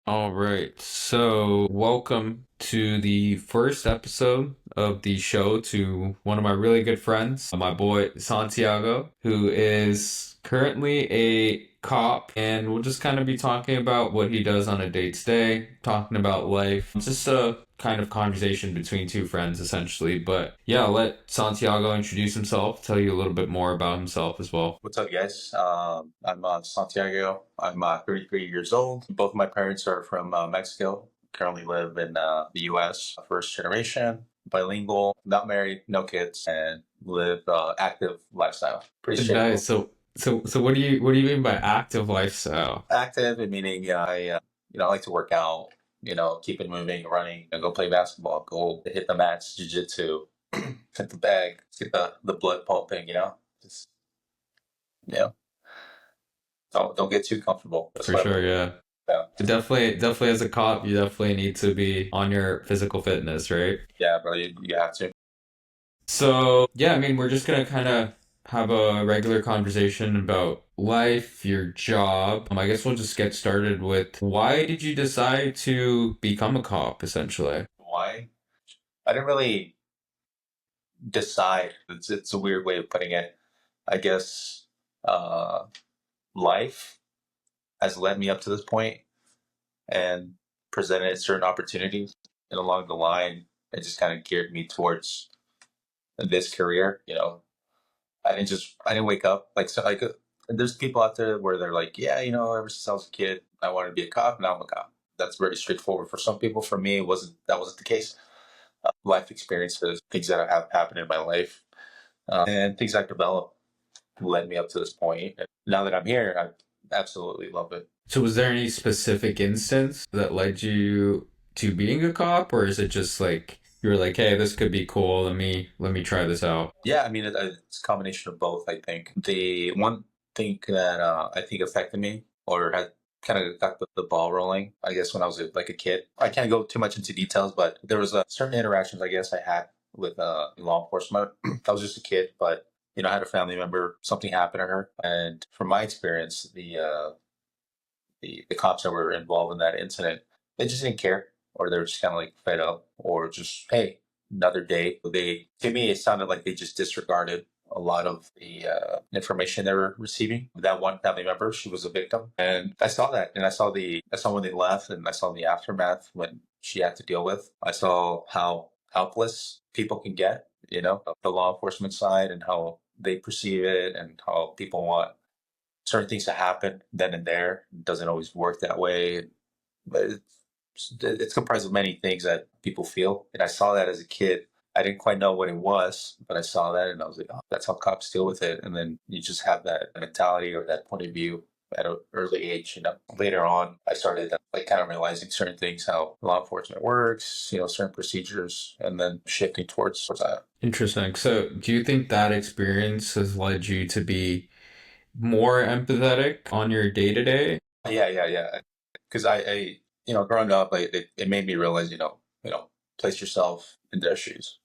All right. So, welcome to the first episode of the show to one of my really good friends, my boy Santiago, who is currently a cop. And we'll just kind of be talking about what he does on a day to day, talking about life. It's just a kind of conversation between two friends, essentially. But yeah, I'll let Santiago introduce himself, tell you a little bit more about himself as well. What's up, guys? I'm Santiago. I'm 33 years old. Both my parents are from Mexico. Currently live in the U.S. First generation, bilingual, not married, no kids, and live active lifestyle. Pretty Nice. straightforward. So what do you mean by active lifestyle? Active, meaning I like to work out. Keep it moving, running, go play basketball, go hit the mats, jiu-jitsu, hit the bag, get the blood pumping. Just you know, don't get too comfortable. That's For what I sure, believe. yeah. Yeah. Definitely as a cop, you definitely need to be on your physical fitness, right? Yeah, bro, you have to. So, yeah, I mean, we're just gonna kind of have a regular conversation about life, your job. I guess we'll just get started with why did you decide to become a cop, essentially? Why? I didn't really decide. It's a weird way of putting it. I guess uh, life has led me up to this point and presented certain opportunities, and along the line, it just kind of geared me towards this career. I didn't wake up there's people out there where they're like, yeah, ever since I was a kid, I wanted to be a cop. Now I'm a cop. That's very straightforward for some people. For me, it wasn't. That wasn't the case. Life experiences, things that have happened in my life, and things I've developed led me up to this point. And now that I'm here, I absolutely love it. So, was there any specific instance that led you to being a cop, or is it just like you were like, hey, this could be cool, let me try this out? Yeah, I mean, it's a combination of both. I think the one thing that I think affected me or had kind of got the ball rolling, I guess, when I was like a kid. I can't go too much into details, but there was certain interactions I guess I had with law enforcement. I was just a kid, but I had a family member. Something happened to her, and from my experience, the cops that were involved in that incident, they just didn't care, or they were just kind of like fed up, or just, hey, another day. To me, it sounded like they just disregarded a lot of the information they were receiving. That one family member, she was a victim, and I saw that, and I saw when they left, and I saw the aftermath when she had to deal with. I saw how helpless people can get, the law enforcement side, and how they perceive it, and how people want certain things to happen then and there. It doesn't always work that way, but it's comprised of many things that people feel. And I saw that as a kid. I didn't quite know what it was, but I saw that and I was like, oh, that's how cops deal with it. And then you just have that mentality or that point of view at an early age. Later on, I started like kind of realizing certain things, how law enforcement works, certain procedures, and then shifting towards that. Interesting. So, do you think that experience has led you to be more empathetic on your day to day? Yeah, yeah, yeah. Because growing up, it made me realize, place yourself in their shoes.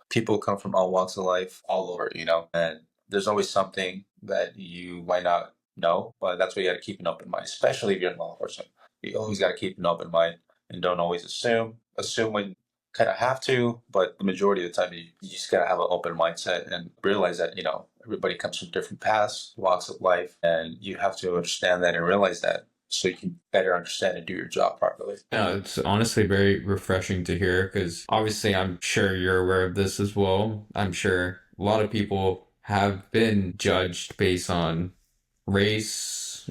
People come from all walks of life, all over, and there's always something that you might not know, but that's why you got to keep an open mind, especially if you're in law enforcement. You always got to keep an open mind and don't always assume. Assume when you kind of have to, but the majority of the time, you just got to have an open mindset and realize that, everybody comes from different paths, walks of life, and you have to understand that and realize that so you can better understand and do your job properly. Yeah, it's honestly very refreshing to hear because obviously I'm sure you're aware of this as well. I'm sure a lot of people have been judged based on race,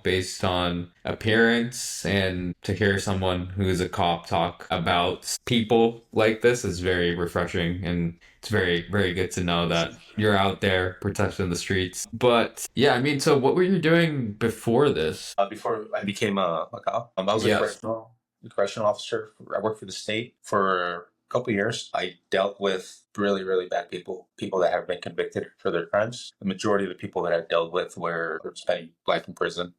based on appearance. And to hear someone who is a cop talk about people like this is very refreshing. And it's very, very good to know that you're out there protecting the streets. But yeah, I mean, so what were you doing before this? Before I became a cop, I was Yes. a correctional officer. I worked for the state for a couple of years. I dealt with really, really bad people, people that have been convicted for their crimes. The majority of the people that I've dealt with were spending life in prison,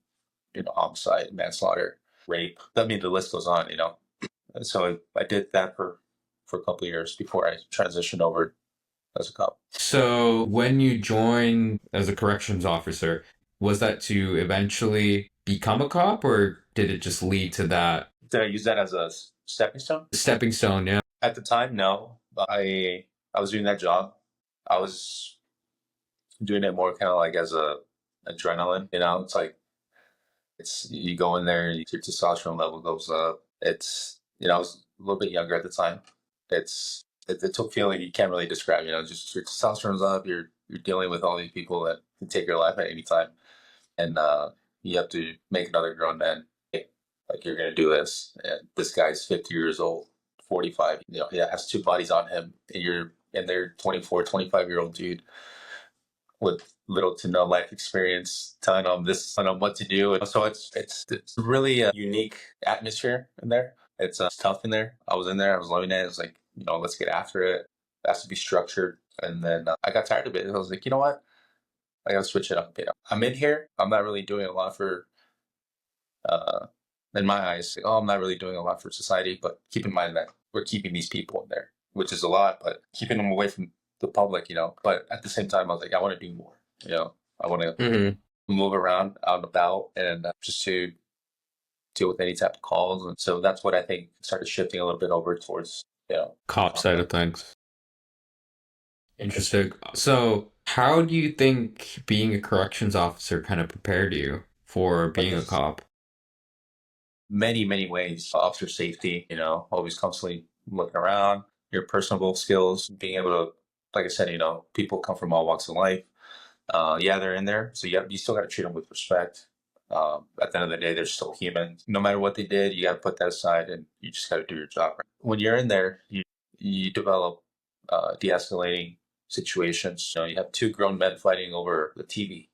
homicide, manslaughter, rape. I mean, the list goes on, And so I did that for a couple of years before I transitioned over as a cop. So when you joined as a corrections officer, was that to eventually become a cop, or did it just lead to that Did I use that as a stepping stone? stepping stone? Yeah. At the time, no. I was doing that job. I was doing it more kind of like as a adrenaline. It's like it's you go in there, your testosterone level goes up. I was a little bit younger at the time. It's a feeling you can't really describe. Just your testosterone's up. You're dealing with all these people that can take your life at any time, and you have to make another grown man. Like you're gonna do this, and this guy's 50 years old, 45. He has two bodies on him, and you're and they're 24, 25-year-old dude with little to no life experience, telling them what to do. And so it's really a unique atmosphere in there. It's tough in there. I was in there. I was loving it. It was like let's get after it. It has to be structured. And then I got tired of it. I was like, you know what? I gotta switch it up. I'm in here. I'm not really doing a lot for, uh, in my eyes. Oh, I'm not really doing a lot for society. But keep in mind that we're keeping these people in there, which is a lot. But keeping them away from the public. But at the same time, I was like, I want to do more. I want to Hmm. move around out and about and just to deal with any type of calls. And so that's what I think started shifting a little bit over towards, Cop side of things. Interesting. So, how do you think being a corrections officer kind of prepared you for like being a this cop? many, many ways. Officer safety, always constantly looking around, your personable skills, being able to, like I said, people come from all walks of life. Yeah, they're in there. So you still got to treat them with respect. At the end of the day, they're still human. No matter what they did, you got to put that aside and you just got to do your job. When you're in there, you develop de-escalating situations. You have two grown men fighting over the TV.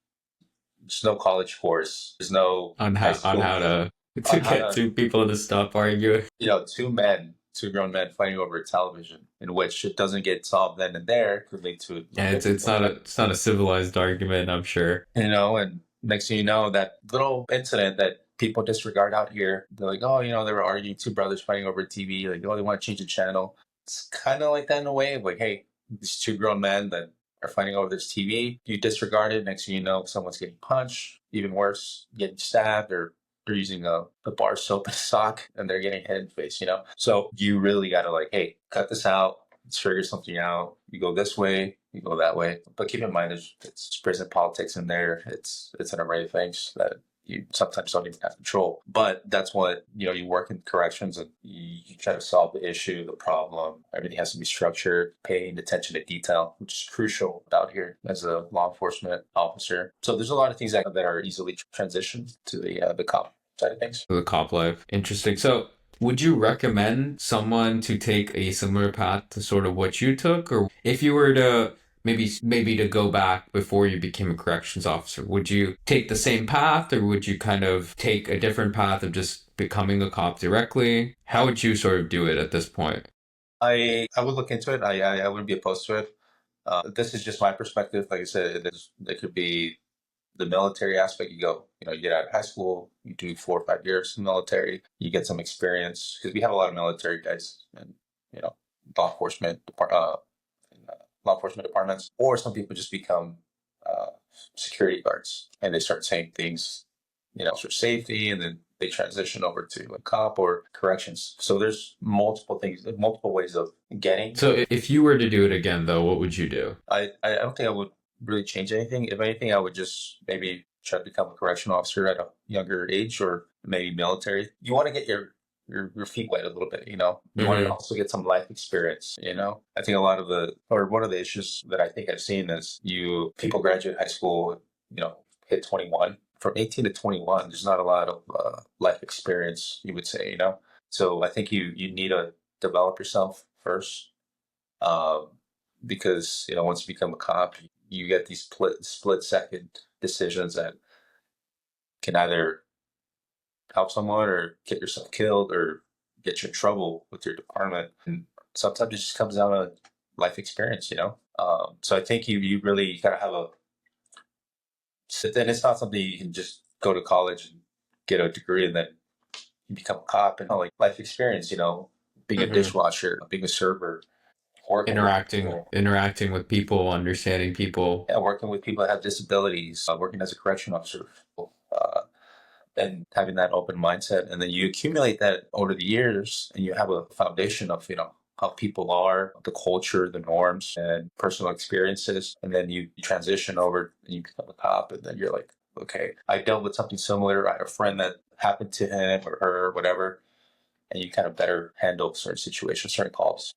There's no college course. There's no On high how school to on how get to, two people to stop arguing. two grown men fighting over a television, in which it doesn't get solved then and there, could lead to Yeah, different things. it's not a civilized argument, I'm sure. And next thing you know, that little incident that people disregard out here, they're like, oh, they were arguing, two brothers fighting over TV, like, oh, they want to change the channel. It's kind of like that in a way, like, hey, these two grown men that are fighting over this TV, you disregard it. Next thing you know, someone's getting punched, even worse, getting stabbed, or they're using a bar soap and a sock and they're getting hit in the face. So you really got to, like, hey, cut this out. Let's figure something out. You go this way, you go that way. But keep in mind, it's prison politics in there. It's an array of things that you sometimes don't even have control. But that's what, you work in corrections and you try to solve the issue, the problem. Everything has to be structured, paying attention to detail, which is crucial out here as a law enforcement officer. So there's a lot of things that are easily transitioned to the cop side of things. The cop life. Interesting. So, would you recommend someone to take a similar path to sort of what you took, or if you were to maybe to go back before you became a corrections officer, would you take the same path, or would you kind of take a different path of just becoming a cop directly? How would you sort of do it at this point? I would look into it. I wouldn't be opposed to it. This is just my perspective. Like I said, there could be the military aspect. You get out of high school, you do 4 or 5 years in the military, you get some experience because we have a lot of military guys and you know law enforcement law enforcement departments, or some people just become uh, security guards and they start saying things, for safety, and then they transition over to a cop or corrections. So there's multiple things, multiple ways of getting. So, if you were to do it again, though, what would you do? I don't think I would really change anything. If anything, I would just maybe try to become a correction officer at a younger age, or maybe military. You want to get your feet wet a little bit. You want to Hmm. also get some life experience. I think a lot of or one of the issues that I think I've seen is people graduate high school, hit 21. From 18 to 21, there's not a lot of life experience, you would say. So I think you need to develop yourself first, um, because once you become a cop, you get these split second decisions that can either help someone or get yourself killed or get you in trouble with your department. And sometimes it just comes down to life experience. So I think you really gotta have a. Then it's not something you can just go to college and get a degree and then you become a cop, and like life experience. Being a Hmm. dishwasher, being a server, working with people. Interacting with people, understanding people. Yeah, working with people that have disabilities, working as a correction officer. and having that open mindset. And then you accumulate that over the years and you have a foundation of, how people are, the culture, the norms, and personal experiences. And then you transition over and you become a cop. And then you're like, okay, I dealt with something similar. I had a friend that happened to him or her, whatever. And you kind of better handle certain situations, certain calls.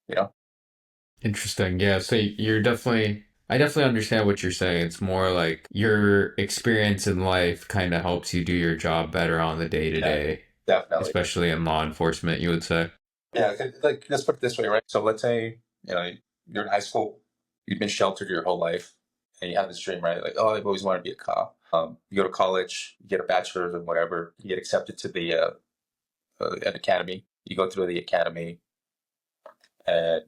Interesting. Yeah. So you're definitely, I definitely understand what you're saying. It's more like your experience in life kind of helps you do your job better on the day to Yeah, day, definitely. especially in law enforcement, you would say. Yeah, like let's put it this way, right? So let's say you're in high school, you've been sheltered your whole life, and you have this dream, right? Like, oh, I've always wanted to be a cop. You go to college, you get a bachelor's and whatever, you get accepted to the an academy. You go through the academy, and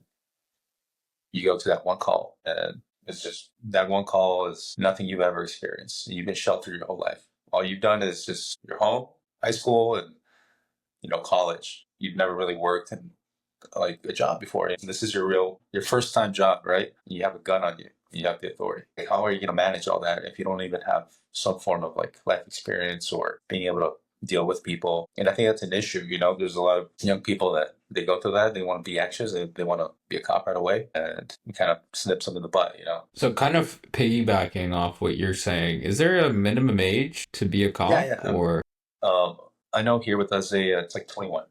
you go to that one call, and it's just that one call is nothing you've ever experienced. You've been sheltered your whole life. All you've done is just your home, high school, and college. You've never really worked in like a job before. And this is your first time job, right? You have a gun on you. You have the authority. Like, how are you going to manage all that if you don't even have some form of like life experience or being able to deal with people? And I think that's an issue. There's a lot of young people that they go through that. They want to be anxious. They want to be a cop right away, and it kind of snips them in the butt. So kind of piggybacking off what you're saying, is there a minimum age to be a Yeah, cop yeah. or Um, I know here with us, it's like 21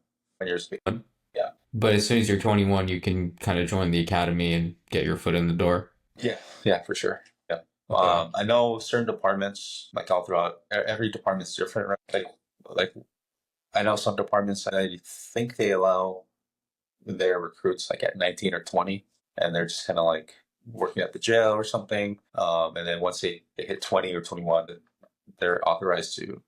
years. Yeah. but as soon as you're 21, you can kind of join the academy and get your foot in the door? Yeah, yeah, for sure. Yeah. Okay. I know certain departments, like all throughout, every department's different, right? Like I know some departments, I think they allow their recruits like at 19 or 20, and they're just kind of like working at the jail or something. And then once they hit 20 or 21, then they're authorized to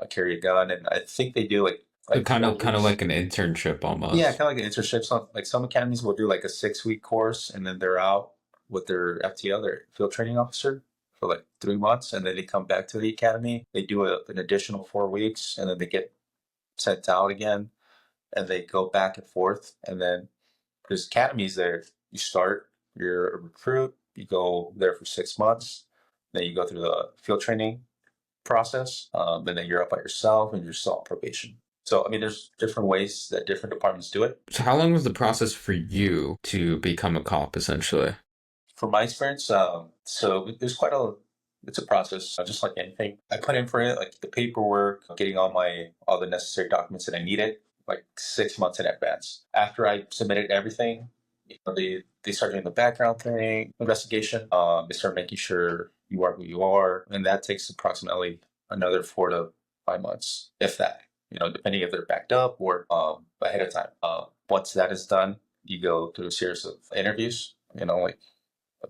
carry a gun. And I think they do So like kind four of weeks. like an internship Yeah, almost. kind of like an internship. Some academies will do like a 6 week course, and then they're out with their FTO, their field training officer, for like 3 months, and then they come back to the academy. They do an additional 4 weeks, and then they get sent out again, and they go back and forth. And then there's academies there. You start, you're a recruit, you go there for 6 months, then you go through the field training process, and then you're up by yourself and you're still on probation. So, I mean, there's different ways that different departments do it. So how long was the process for you to become a cop essentially? From my experience, so there's it's a process, just like anything. I put in for it, like the paperwork, getting all the necessary documents that I needed, like 6 months in advance. After I submitted everything, they start doing the background thing, investigation. They start making sure you are who you are, and that takes approximately another 4 to 5 months, if that. Depending if they're backed up or ahead of time. Once that is done, you go through a series of interviews. Like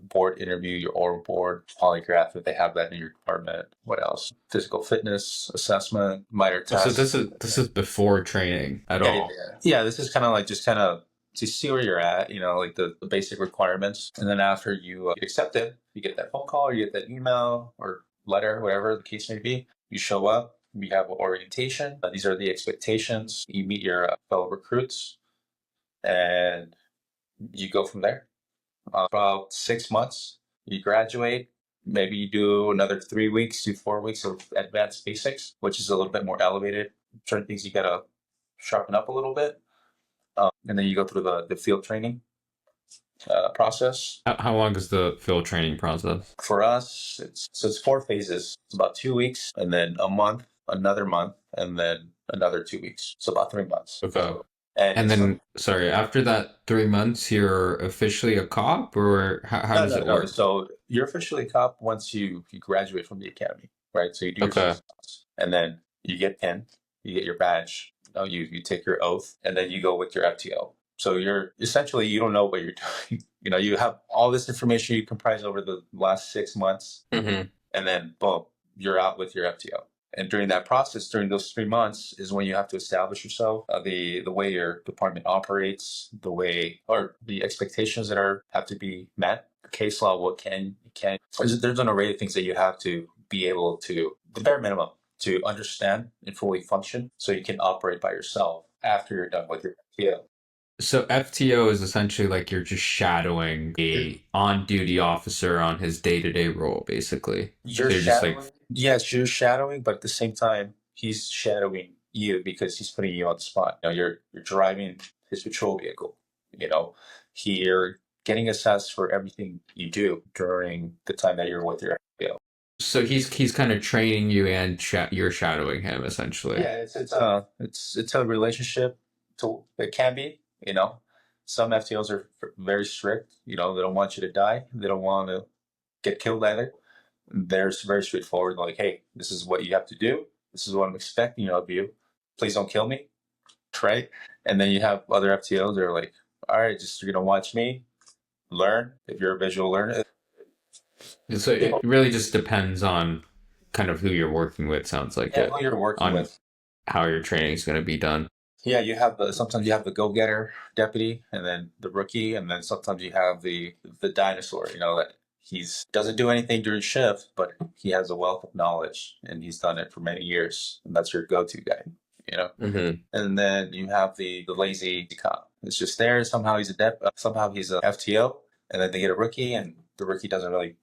board interview, your oral board, polygraph if they have that in your department. What else? Physical fitness assessment, minor Oh, so tests. this is before training at Yeah, yeah, all. yeah. Yeah, this is kind of like just kind of to see where you're at, like the basic requirements. And then after you get accepted, you get that phone call or you get that email or letter, whatever the case may be. You show up, we have an orientation. These are the expectations. You meet your fellow recruits and you go from there. About 6 months, you graduate. Maybe you do another 3 weeks to 4 weeks of advanced basics, which is a little bit more elevated. Certain things you gotta sharpen up a little bit, and then you go through the field training process. How long is the field training process? For us, it's 4 phases. It's about 2 weeks, and then a month, another month, and then another 2 weeks. So about 3 months. Okay. And And it's then, sorry, after that 3 months, you're officially a cop, or how no, does no, it no. work? So you're officially a cop once you graduate from the academy, right? So you do your Okay. 6 months, and then you get pinned, you get your badge, you take your oath, and then you go with your FTO. So you're essentially you don't know what you're doing. You have all this information you comprise over the last 6 months, Hmm. and then boom, you're out with your FTO. And during that process, during those 3 months, is when you have to establish yourself, the way your department operates, the way or the expectations that have to be met. Case law, what can. There's an array of things that you have to be able to, the bare minimum, to understand and fully function, so you can operate by yourself after you're done with your FTO. So FTO is essentially like you're just shadowing a on-duty officer on his day-to-day role, basically. You're So you're just like, shadowing. Yes, you're shadowing, but at the same time, he's shadowing you because he's putting you on the spot. You're driving his patrol vehicle. You know, you're getting assessed for everything you do during the time that you're with your FBO. So he's kind of training you and you're shadowing him essentially. Yeah, it's a relationship. It can be. Some FTOs are very strict. They don't want you to die. They don't want to get killed either. They're very straightforward. Like, hey, this is what you have to do. This is what I'm expecting of you. Please don't kill me, right? And then you have other FTOs that are like, all right, just you're gonna watch me learn. If you're a visual learner, So it really just depends on kind of who you're working with, sounds like yeah, it, who you're working on with. how your training is going to be done. Yeah, sometimes you have the go-getter deputy, and then the rookie, and then sometimes you have the dinosaur. That he's doesn't do anything during shift, but he has a wealth of knowledge, and he's done it for many years, and that's your go-to guy. You know, Hmm. and then you have the lazy cop. It's just there. Somehow he's a FTO, and then they get a rookie, and the rookie doesn't really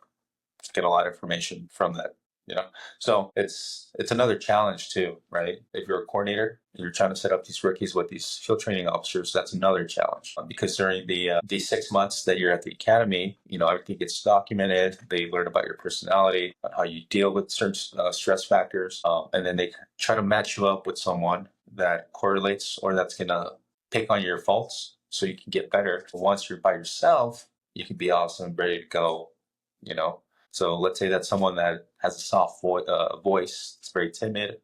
get a lot of information from that. you know so it's another challenge too, right? If you're a coordinator and you're trying to set up these rookies with these field training officers, that's another challenge. Because during the 6 months that you're at the academy, everything gets documented. They learn about your personality, how you deal with certain stress factors, and then they try to match you up with someone that correlates or that's gonna pick on your faults so you can get better. Once you're by yourself, you can be awesome, ready to go. you know so let's say that someone that has a soft voice, it's very timid.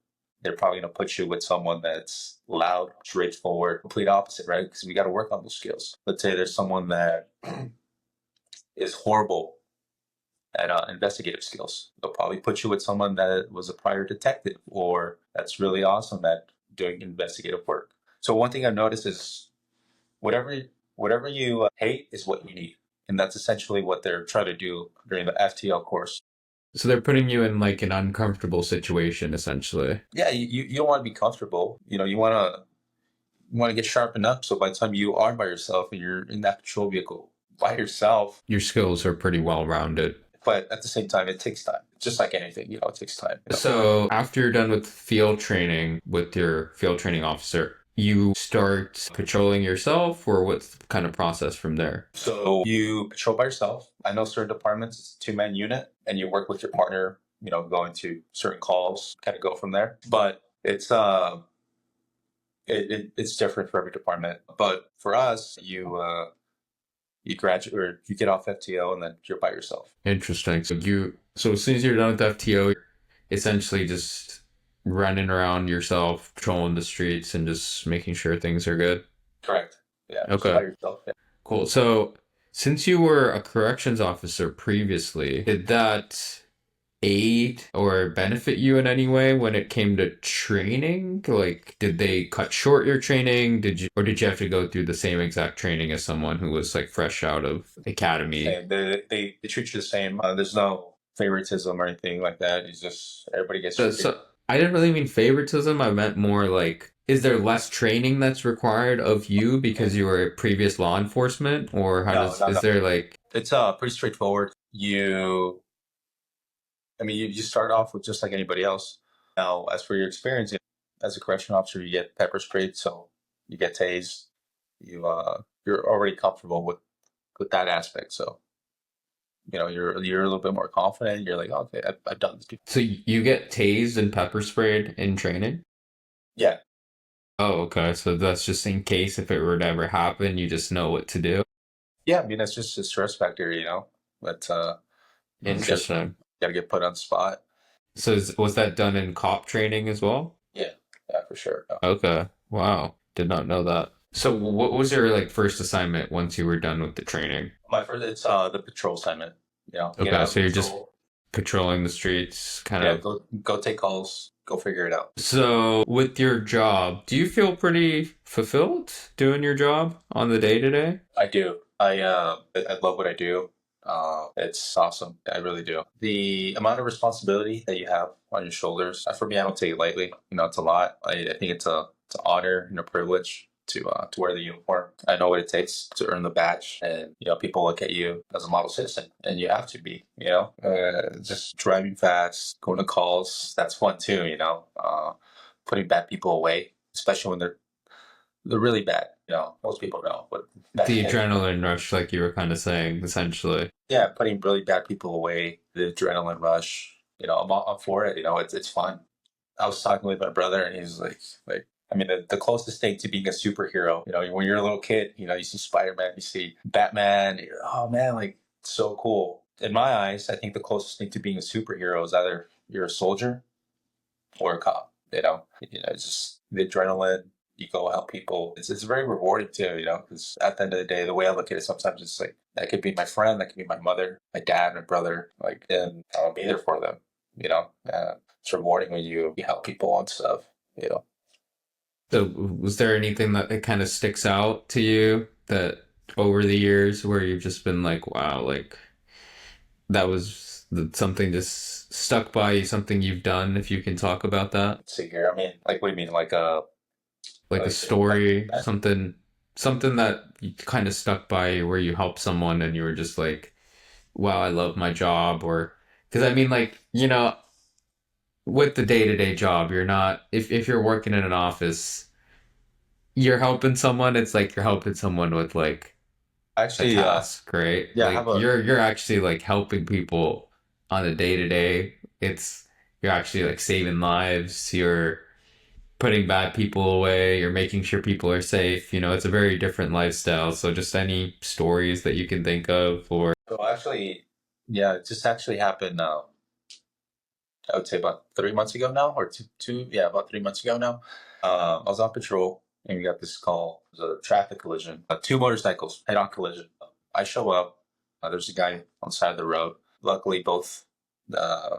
They're probably going to put you with someone that's loud, straightforward, complete opposite, right? Because we got to work on those skills. Let's say there's someone that is horrible at investigative skills. They'll probably put you with someone that was a prior detective or that's really awesome at doing investigative work. So one thing I've noticed is whatever whatever you hate is what you need. And that's essentially what they're trying to do during the FTL course. So they're putting you in like an uncomfortable situation, essentially. Yeah, you don't want to be comfortable. You want to get sharpened up. So by the time you are by yourself and you're in that patrol vehicle by yourself, Your skills are pretty well rounded. but at the same time, it takes time. Just like anything, it takes time. So after you're done with field training with your field training officer, you start patrolling yourself, or what's the kind of process from there? So you patrol by yourself. I know certain departments, it's a two-man unit, and you work with your partner, going to certain calls, kind of go from there. But it's different for every department. But for us, you graduate or you get off FTO and then you're by yourself. Interesting. So as soon as you're done with FTO, you're essentially just running around yourself, patrolling the streets, and just making sure things are good. Correct. Yeah, just by Okay, yourself. Yeah. cool. So since you were a corrections officer previously, did that aid or benefit you in any way when it came to training? Like, did they cut short your training? Did you have to go through the same exact training as someone who was like fresh out of academy? And they treat you the same. There's no favoritism or anything like that. It's just everybody gets treated. So I didn't really mean favoritism. I meant more like, is there less training that's required of you because you were previous law enforcement, or No, no, is no. there like, It's pretty straightforward. You start off with just like anybody else. Now, as for your experience, as a correction officer, you get pepper sprayed, so you get tased. You're already comfortable with that aspect, so you're a little bit more confident. You're like, okay, I've done this before. so you get tased and pepper sprayed in training? Yeah, Oh, okay. So that's just in case if it were to ever happen, you just know what to do. yeah. I mean, that's just a stress factor, But you Interesting. gotta get put on the spot. So was that done in cop training as well? Yeah, yeah, for sure. Okay. Wow. Did not know that. So what was your like first assignment once you were done with the training? My first, it's the patrol assignment. Get Okay, out so of you're just patrol. patrolling the streets, kind Yeah, of. go take calls. Go figure it out. So with your job, do you feel pretty fulfilled doing your job on the day to day? I do. I love what I do. It's awesome. I really do. The amount of responsibility that you have on your shoulders, for me, I don't take it lightly. It's a lot. I think it's an honor and a privilege to wear the uniform. I know what it takes to earn the badge, and people look at you as a model citizen, and you have to be. Just driving fast, going to calls, that's fun too. putting bad people away, especially when they're really bad. Most people know what bad The is. adrenaline rush, like you were kind of saying, essentially. Yeah, putting really bad people away, the adrenaline rush. I'm for it. It's fun. I was talking with my brother, and he's like, I mean, the closest thing to being a superhero, when you're a little kid, you see Spider-Man, you see Batman, oh man, like so cool. In my eyes, I think the closest thing to being a superhero is either you're a soldier or a cop. It's just the adrenaline. You go help people. It's very rewarding too. Because at the end of the day, the way I look at it, sometimes it's like that could be my friend, that could be my mother, my dad, my brother. Like, and I'll be there for them. It's rewarding when you help people and stuff. You know. So, was there anything that it kind of sticks out to you that over the years where you've just been like, wow, like that was something just stuck by you, something you've done, if you can talk about that? Let's see here. I mean, like, what do you mean? Like a Like, story, uh, something that kind of stuck by you where you helped someone and you were just like, wow, I love my job, or because I mean, like, with the day-to-day job, you're not, if you're working in an office, you're helping someone, it's like you're helping someone with like a actually, task, right? yeah, I have Like a you're actually like helping people on a day-to-day. It's You're actually like saving lives, you're putting bad people away, you're making sure people are safe. It's a very different lifestyle. So just any stories that you can think of, or so actually, yeah, it just actually happened. I would say about 3 months ago now, or yeah, about 3 months ago now. I was on patrol and we got this call. It was a traffic collision. Two motorcycles head-on collision. I show up. There's a guy on the side of the road. Luckily, both uh,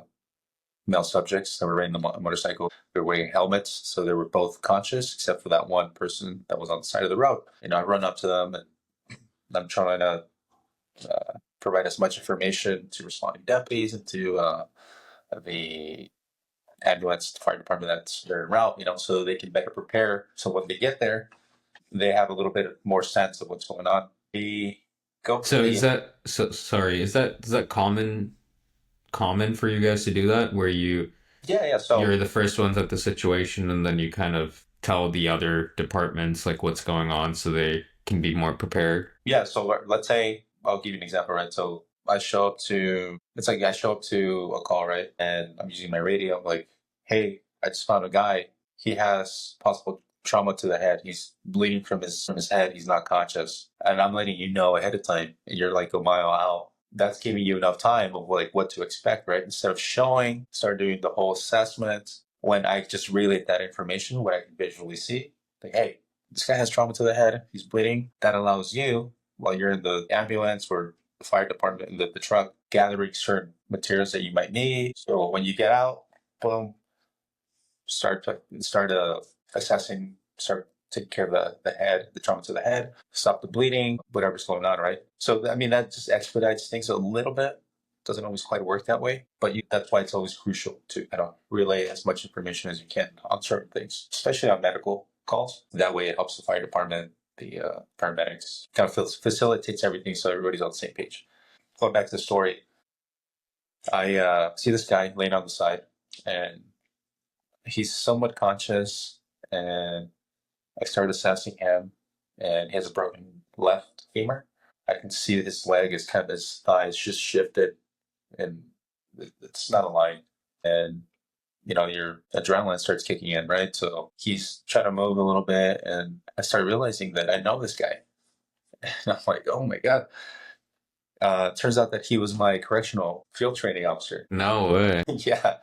male subjects that were riding the motorcycle, they were wearing helmets, so they were both conscious, except for that one person that was on the side of the road. I run up to them and I'm trying to provide as much information to responding deputies and to the ambulance, the fire department that's they're en route, so they can better prepare. So when they get there, they have a little bit more sense of what's going on. We go to so is the that so sorry, is that common for you guys to do that where yeah, yeah. you're So the first ones at the situation and then you kind of tell the other departments like what's going on so they can be more prepared? yeah, so let's say I'll give you an example, right? So it's like I show up to a call, right? And I'm using my radio. I'm like, hey, I just found a guy. He has possible trauma to the head. He's bleeding from his head. He's not conscious. And I'm letting you know ahead of time. And you're like a mile out. That's giving you enough time of like what to expect, right? Instead of start doing the whole assessment. When I just relay that information, what I can visually see, like, hey, this guy has trauma to the head. He's bleeding. That allows you, while you're in the ambulance or the fire department in the truck, gathering certain materials that you might need. So when you get out, boom, start assessing, start taking care of the head, the trauma to the head, stop the bleeding, whatever's going on, right? So I mean that just expedites things a little bit. Doesn't always quite work that way, but that's why it's always crucial to relay as much information as you can on certain things, especially on medical calls. That way, it helps the fire department, the paramedics, kind of facilitates everything so everybody's on the same page. Going back to the story, I see this guy laying on the side, and he's somewhat conscious, and I started assessing him, and he has a broken left femur. I can see his leg is kind of his thigh is just shifted, and it's not aligned. And your adrenaline starts kicking in, right? So he's trying to move a little bit, and I started realizing that I know this guy. And I'm like, oh my god! Turns out that he was my correctional field training officer. No way. Yeah.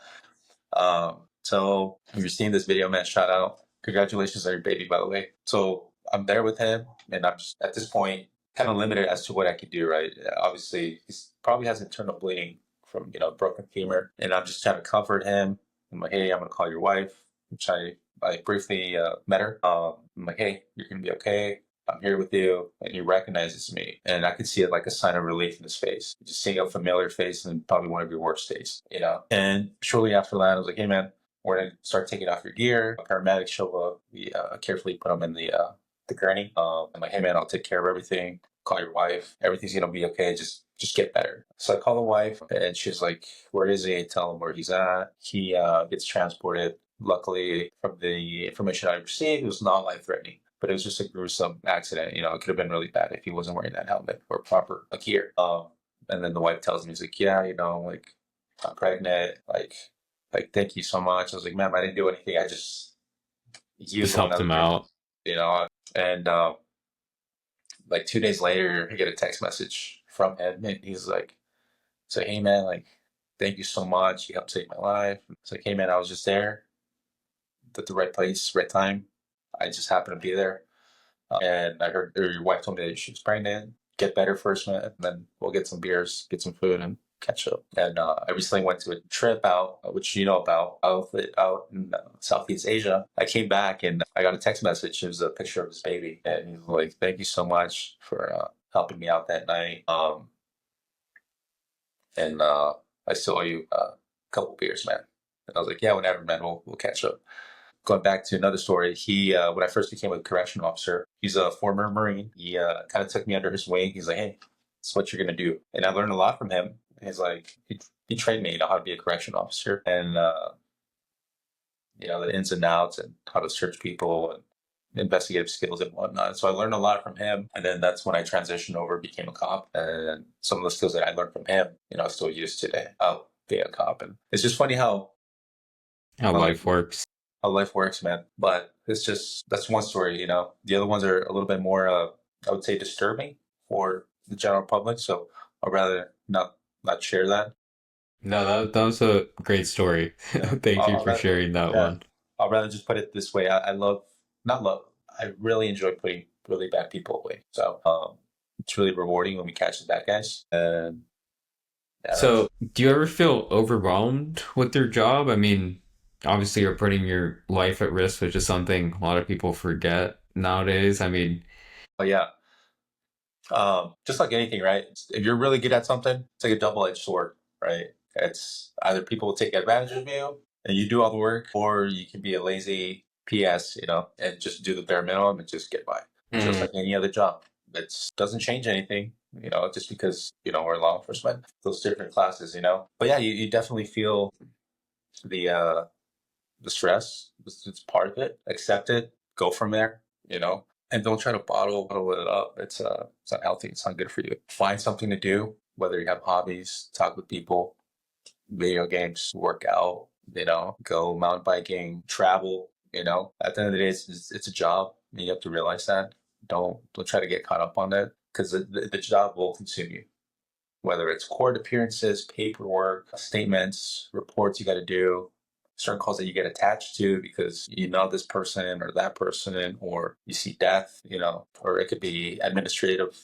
So if you're seeing this video, man, shout out. Congratulations on your baby, by the way. So I'm there with him, and I'm just at this point kind of limited as to what I can do, right? Obviously, he's probably has internal bleeding from, broken femur, and I'm just trying to comfort him. I'm like, hey, I'm going to call your wife, which I briefly met her. I'm like, hey, you're going to be okay. I'm here with you. And he recognizes me. And I could see it like a sign of relief in his face. Just seeing a familiar face in probably one of your worst days. And shortly after that, I was like, hey, man, we're going to start taking off your gear. Paramedics show up. We carefully put him in the gurney. I'm like, hey, man, I'll take care of everything. Call your wife. Everything's going to be okay. Just get better. So I call the wife, and she's like, where is he? I tell him where he's at. He gets transported Luckily, from the information I received, it was not life threatening, but it was just a gruesome accident. It could have been really bad if he wasn't wearing that helmet or proper gear. And then the wife tells me, he's like, yeah, like I'm pregnant. Like, thank you so much. I was like, ma'am, I didn't do anything. I just used Just the one helped that was him pregnant, out. you know. And like 2 days later, I get a text message from him, and he's like, say, hey man, like, thank you so much. You helped save my life. It's like, hey man, I was just there at the right place, right time. I just happened to be there. And I heard, or your wife told me that she was pregnant. Get better first, man. And then we'll get some beers, get some food, and catch up. And I recently went to a trip out, which you know about, out in Southeast Asia. I came back and I got a text message. It was a picture of his baby. And he's like, thank you so much for helping me out that night. And I still owe you a couple beers, man. And I was like, yeah, whatever, man. We'll catch up. Going back to another story, he when I first became a correction officer, he's a former Marine. He kind of took me under his wing. He's like, hey, this is what you're gonna do, and I learned a lot from him. He's like, he trained me, how to be a correction officer, and the ins and outs and how to search people and investigative skills and whatnot. So I learned a lot from him, and then that's when I transitioned over, became a cop, and some of the skills that I learned from him, I still use today. I'll be a cop, and it's just funny How how like life works. how life works, man. But it's just that's one story. The other ones are a little bit more, I would say, disturbing for the general public. So I'd rather not share that. No, that was a great story. Yeah, Thank you I'll for rather, sharing that yeah, one. I'll rather just put it this way. I love, not love. I really enjoy putting really bad people away. So it's really rewarding when we catch the bad guys. And yeah, So, do you ever feel overwhelmed with your job? I mean, obviously you're putting your life at risk, which is something a lot of people forget nowadays. I mean, but yeah. Just like anything, right? If you're really good at something, it's like a double-edged sword, right? It's either people will take advantage of you and you do all the work, or you can be a lazy PS, and just do the bare minimum and just get by. Just mm, like any other job. It doesn't change anything, just because, we're law enforcement, those different classes. But yeah, you definitely feel the uh the stress. It's part of it. Accept it. Go from there. And don't try to bottle it up. It's not healthy. It's not good for you. Find something to do, whether you have hobbies, talk with people, video games, work out, go mountain biking, travel. At the end of the day, it's a job. And you have to realize that. Don't try to get caught up on that, because the job will consume you, whether it's court appearances, paperwork, statements, reports you got to do, certain calls that you get attached to because you know this person or that person, or you see death, or it could be administrative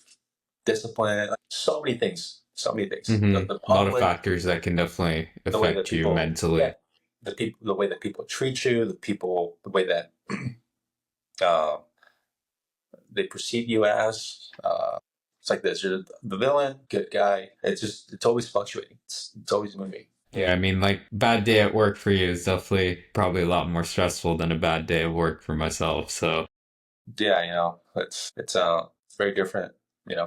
discipline, like so many things, so many things. hmm The a lot of public, factors that can definitely the way that affect you people, yeah, mentally. the way that people treat you, the way that uh, they perceive you as. It's like this: you're the villain, good guy. It's always fluctuating. It's always moving. Yeah, I mean, like, bad day at work for you is definitely probably a lot more stressful than a bad day of work for myself. So, Yeah, it's very different.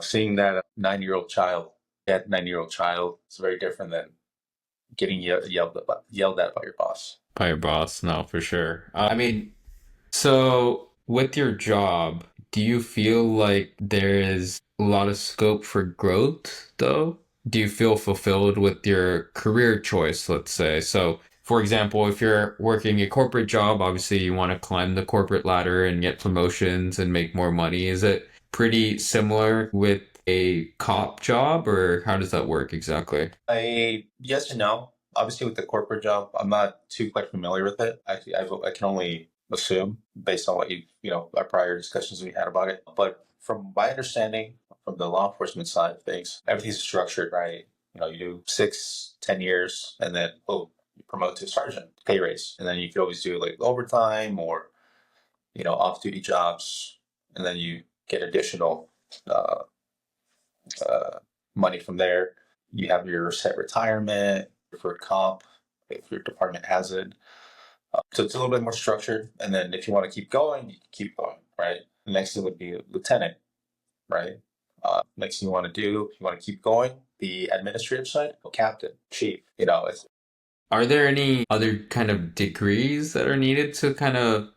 Seeing that 9-year-old child, that 9-year-old child, is very different than getting yelled at by your boss. by your boss, no, for sure. I mean, so with your job, do you feel like there is a lot of scope for growth, though? Do you feel fulfilled with your career choice, let's say? So, for example, if you're working a corporate job, obviously you want to climb the corporate ladder and get promotions and make more money. Is it pretty similar with a cop job, or how does that work exactly? Yes and no. Obviously, with the corporate job, I'm not too quite familiar with it. I can only assume based on what our prior discussions we had about it. But from my understanding, from the law enforcement side of things, everything's structured right. You do 6, 10 years, and then you promote to sergeant, pay raise, and then you could always do like overtime or off-duty jobs, and then you get additional uh, uh, money from there. You have your set retirement, deferred comp, if your department has it. So it's a little bit more structured. And then if you want to keep going, you can keep going, right? The next thing would be lieutenant, right? Next thing you want to do, if you want to keep going, the administrative side, captain, chief. Are there any other kind of degrees that are needed to kind of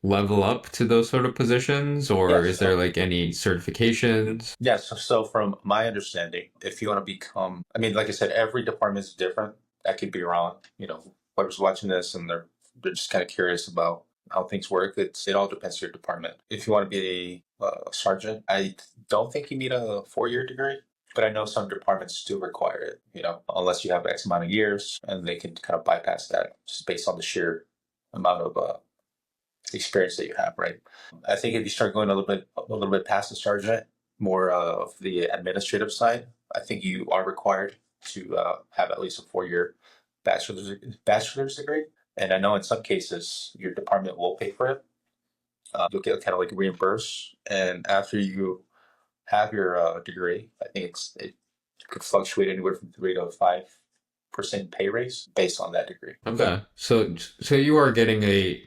level up to those sort of positions, or Yes. is there like any certifications? Yes. So from my understanding, if you want to become, I mean, like I said, every department is different. I could be wrong. Whoever's watching this and they're just kind of curious about how things work. It all depends on your department. If you want to be a sergeant, I don't think you need a 4-year degree. But I know some departments do require it, unless you have X amount of years, and they can kind of bypass that just based on the sheer amount of experience that you have, right? I think if you start going a little bit past the sergeant, more of the administrative side, I think you are required to have at least a 4-year bachelor's degree. And I know in some cases your department will pay for it. You'll get kind of like reimbursed, and after you have your degree, I think it could fluctuate anywhere from 3 to 5% pay raise based on that degree. Okay. So you are getting a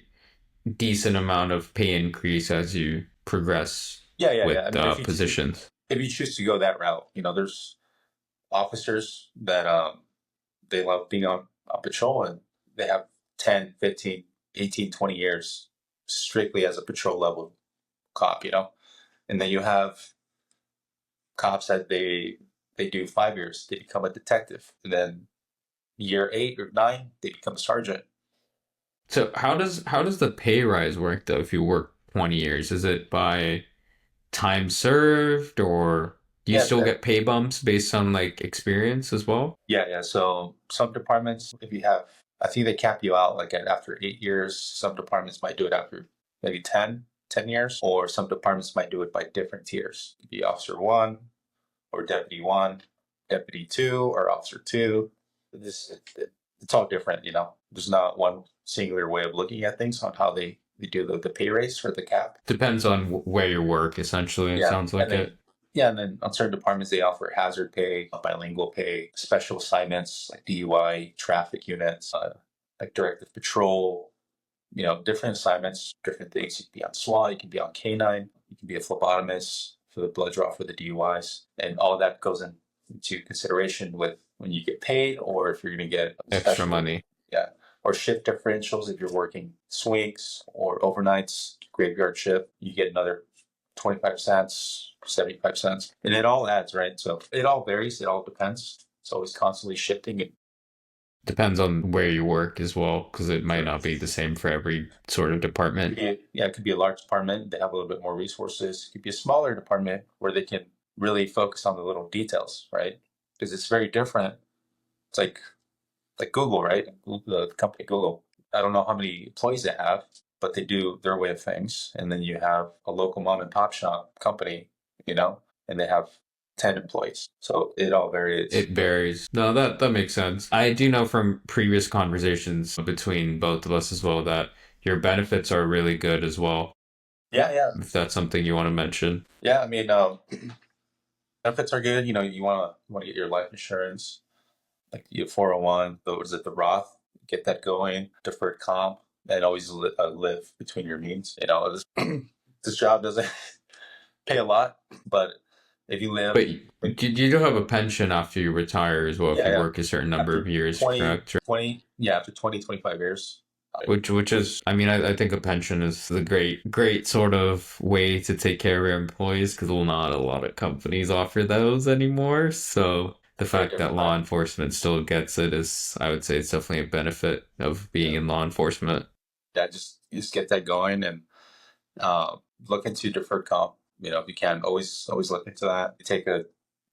decent amount of pay increase as you progress Yeah, yeah, yeah. I with mean, positions. if you choose to go that route, there's officers that they love being on patrol, and they have 10, 15, 18, 20 years strictly as a patrol level cop, and then you have cops that they do 5 years, they become a detective, and then year 8 or 9 they become a sergeant. So how does the pay rise work though if you work 20 years? Is it by time served or do you Yeah, still get pay bumps based on like experience as well? yeah, yeah. So some departments, if you have, I think they cap you out like after 8 years. Some departments might do it after maybe 10 years, or some departments might do it by different tiers. It could be officer one, or deputy one, deputy two, or officer two. It's all different, There's not one singular way of looking at things on how they do the pay raise or the cap. Depends on where you work, essentially. It Yeah. sounds And like then, it. yeah, and then on certain departments, they offer hazard pay, bilingual pay, special assignments like DUI, traffic units, like directive patrol, different assignments, different things. You can be on SWAT, you can be on K9, you can be a phlebotomist for the blood draw for the DUIs. And all of that goes into consideration with when you get paid, or if you're going to get a Extra special, money. yeah, or shift differentials. If you're working swings or overnights, graveyard shift, you get another 25 cents, 75 cents. And it all adds, right? So it all varies, it all depends. It's always constantly shifting. Depends on where you work as well, because it might not be the same for every sort of department. Yeah, it could be a large department. They have a little bit more resources. It could be a smaller department where they can really focus on the little details, right? Because it's very different. It's like Google, right? The company Google. I don't know how many employees they have, but they do their way of things. And then you have a local mom and pop shop company, and they have 10 employees. So it all varies. It varies. No, that makes sense. I do know from previous conversations between both of us as well that your benefits are really good as well, Yeah, yeah. if that's something you want to mention. Yeah, I mean, benefits are good. You want to get your life insurance, like your 401, was it the Roth? Get that going, deferred comp, and always live between your means. This job doesn't pay a lot, but if you live, But you do have a pension after you retire as well if yeah, you yeah, work a certain number of after years, 20, correct? 20, yeah, after 20, 25 years. Which is, I mean, I think a pension is the great sort of way to take care of your employees because well, not a lot of companies offer those anymore. So the Very fact that different law time. enforcement still gets it is, I would say, it's definitely a benefit of being Yeah, in law enforcement. that just get that going, and look into deferred comp. If you can, always look into that. You take a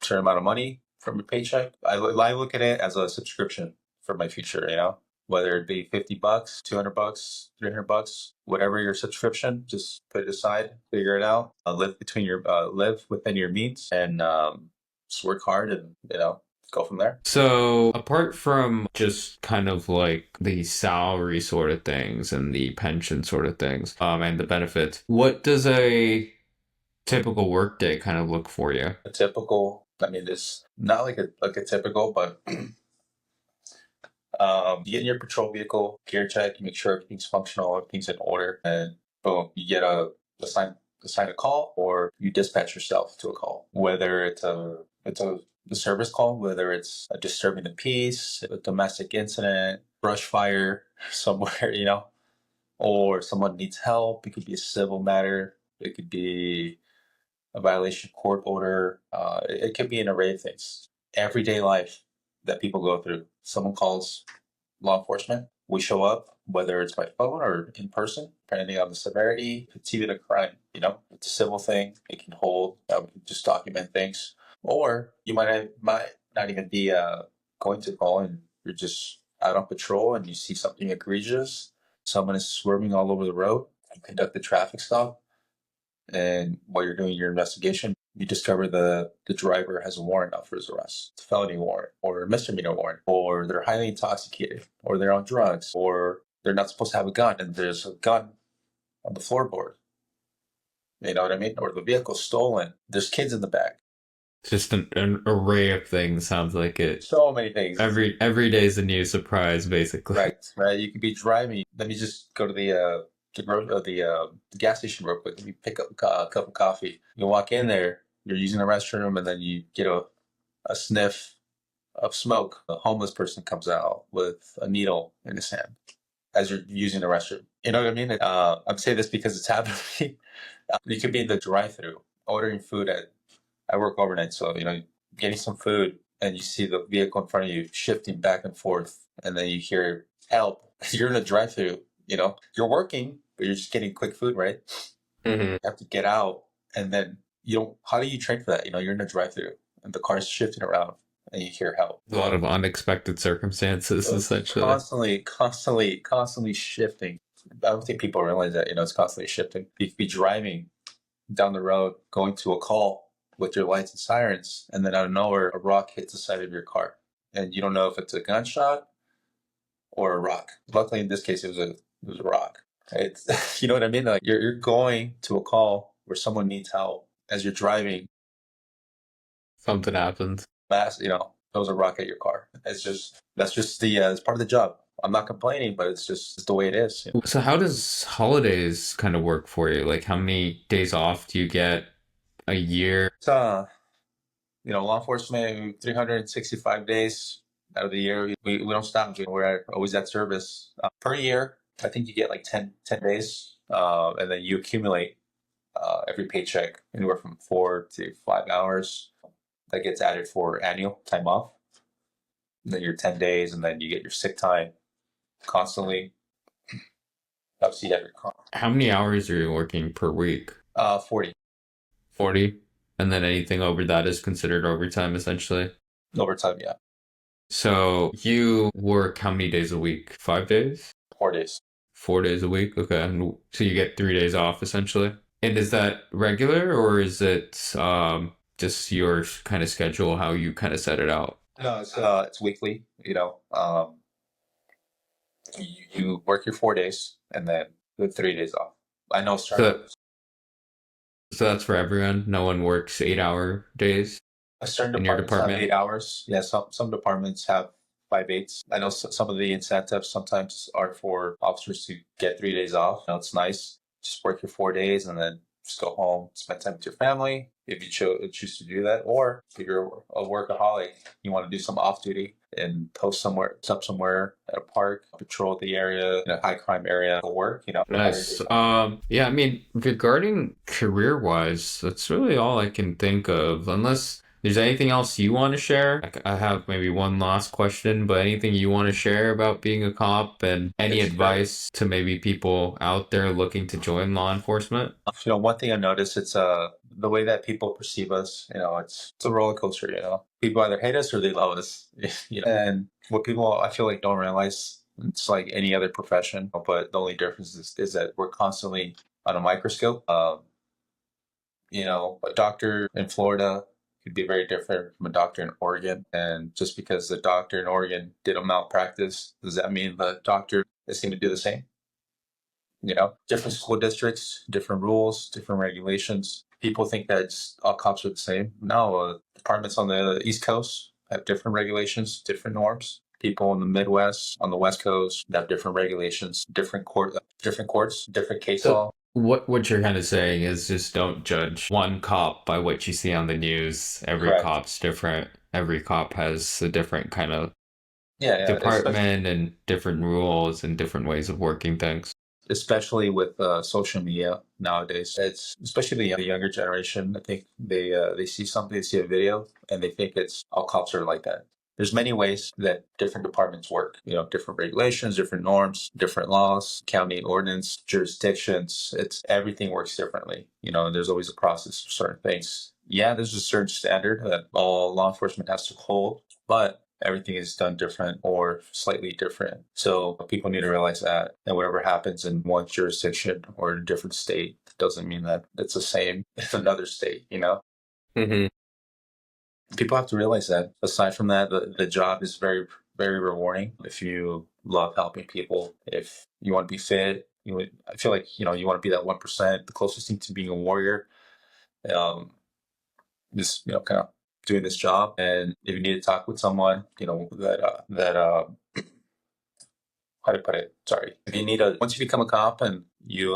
certain amount of money from your paycheck. I look at it as a subscription for my future. Whether it be $50, $200, $300, whatever your subscription, just put it aside, figure it out. Live within your means, and just work hard, and go from there. So apart from just kind of like the salary sort of things and the pension sort of things, and the benefits, what does a typical workday kind of look for you? A typical, I mean, this not like a typical, but you get in your patrol vehicle, gear check, you make sure everything's functional, everything's in order, and boom, you get assign a call, or you dispatch yourself to a call. Whether it's a service call, whether it's disturbing the peace, a domestic incident, brush fire somewhere, or someone needs help. It could be a civil matter. It could be a violation of court order. It could be an array of things. Everyday life that people go through. Someone calls law enforcement. We show up, whether it's by phone or in person, depending on the severity. It's even a crime, it's a civil thing. It can hold, we can just document things. Or you might not even be going to call and you're just out on patrol and you see something egregious. Someone is swerving all over the road. You conduct a traffic stop. And while you're doing your investigation, you discover the driver has a warrant out for his arrest. It's a felony warrant or a misdemeanor warrant, or they're highly intoxicated, or they're on drugs, or they're not supposed to have a gun and there's a gun on the floorboard. You know what I mean? Or the vehicle's stolen. There's kids in the back. Just an array of things. Sounds like it. So many things. Every day is a new surprise, basically. Right. You could be driving. Let me just go to the gas station real quick. Let me pick up a cup of coffee. You walk in there. You're using the restroom, and then you get a sniff of smoke. A homeless person comes out with a needle in his hand as you're using the restroom. You know what I mean? I'm saying this because it's happened to me. You could be in the drive-through ordering food I work overnight, so getting some food, and you see the vehicle in front of you shifting back and forth, and then you hear help. You're in a drive-through. You're working, but you're just getting quick food, right? Mm-hmm. You have to get out, and then you don't. How do you train for that? You're in a drive-through, and the car's shifting around, and you hear help. A lot of unexpected circumstances, So it's essentially. constantly shifting. I don't think people realize that. It's constantly shifting. You could be driving down the road, going to a call with your lights and sirens, and then out of nowhere, a rock hits the side of your car, and you don't know if it's a gunshot or a rock. Luckily, in this case, it was a rock. It's you know what I mean? Like you're going to a call where someone needs help as you're driving. Something happens. Throws a rock at your car. That's just it's part of the job. I'm not complaining, but it's the way it is. So how does holidays kind of work for you? Like how many days off do you get a year? It's law enforcement 365 days out of the year. We don't stop. We're always at service. Per year, I think you get like 10 days, and then you accumulate every paycheck anywhere from 4 to 5 hours. That gets added for annual time off. And then your 10 days, and then you get your sick time constantly. Obviously, you have your How many hours are you working per week? 40 40? And then anything over that is considered overtime, essentially? overtime. Yeah, So you work how many days a week? 5 days? 4 days. 4 days a week? Okay. And so you get 3 days off, essentially? And is that regular or is it just your kind of schedule, how you kind of set it out? No, it's weekly. You work your 4 days and then the 3 days off. I know So, so that's for everyone? No one works 8-hour days certain in your departments have department? 8 hours. Yeah, some departments have 5/8. I know some of the incentives sometimes are for officers to get 3 days off. It's nice. Just work your 4 days and then just go home, spend time with your family if you choose to do that. Or if you're a workaholic, you want to do some off duty and stop somewhere at a park, patrol the area, in a high crime area, go work. Nice. Yeah, I mean, regarding career wise, that's really all I can think of. Unless there's anything else you want to share. I have maybe one last question, but anything you want to share about being a cop and any It's great. advice to maybe people out there looking to join law enforcement? One thing I noticed, it's the way that people perceive us. It's a roller coaster. People either hate us or they love us. And what people I feel like don't realize, it's like any other profession, but the only difference is that we're constantly on a microscope. A doctor in Florida could be very different from a doctor in Oregon. And just because the doctor in Oregon did a malpractice, does that mean the doctor is going to do the same? Different school districts, different rules, different regulations. People think that all cops are the same. No, departments on the East Coast have different regulations, different norms. People in the Midwest, on the West Coast, have different regulations, different courts, different case So law. what you're kind of saying is just don't judge one cop by what you see on the news. Every Correct. cop's different. Every cop has a different kind of Yeah, yeah, department and different rules and different ways of working things. especially with social media nowadays. It's especially the younger generation. I think they see something, they see a video, and they think it's all cops are like that. There's many ways that different departments work. You know, different regulations, different norms, different laws, county ordinance, jurisdictions. It's everything works differently. You know, and there's always a process for certain things. Yeah, there's a certain standard that all law enforcement has to hold, but everything is done different or slightly different. So people need to realize that. And whatever happens in one jurisdiction or in a different state doesn't mean that it's the same in another state, you know? Hmm. People have to realize that. Aside from that, the job is very, very rewarding. If you love helping people, if you want to be fit, I feel like, you want to be that 1%, the closest thing to being a warrior. Um, just, kind of doing this job. And if you need to talk with someone, that how to put it? Sorry. If you need once you become a cop and you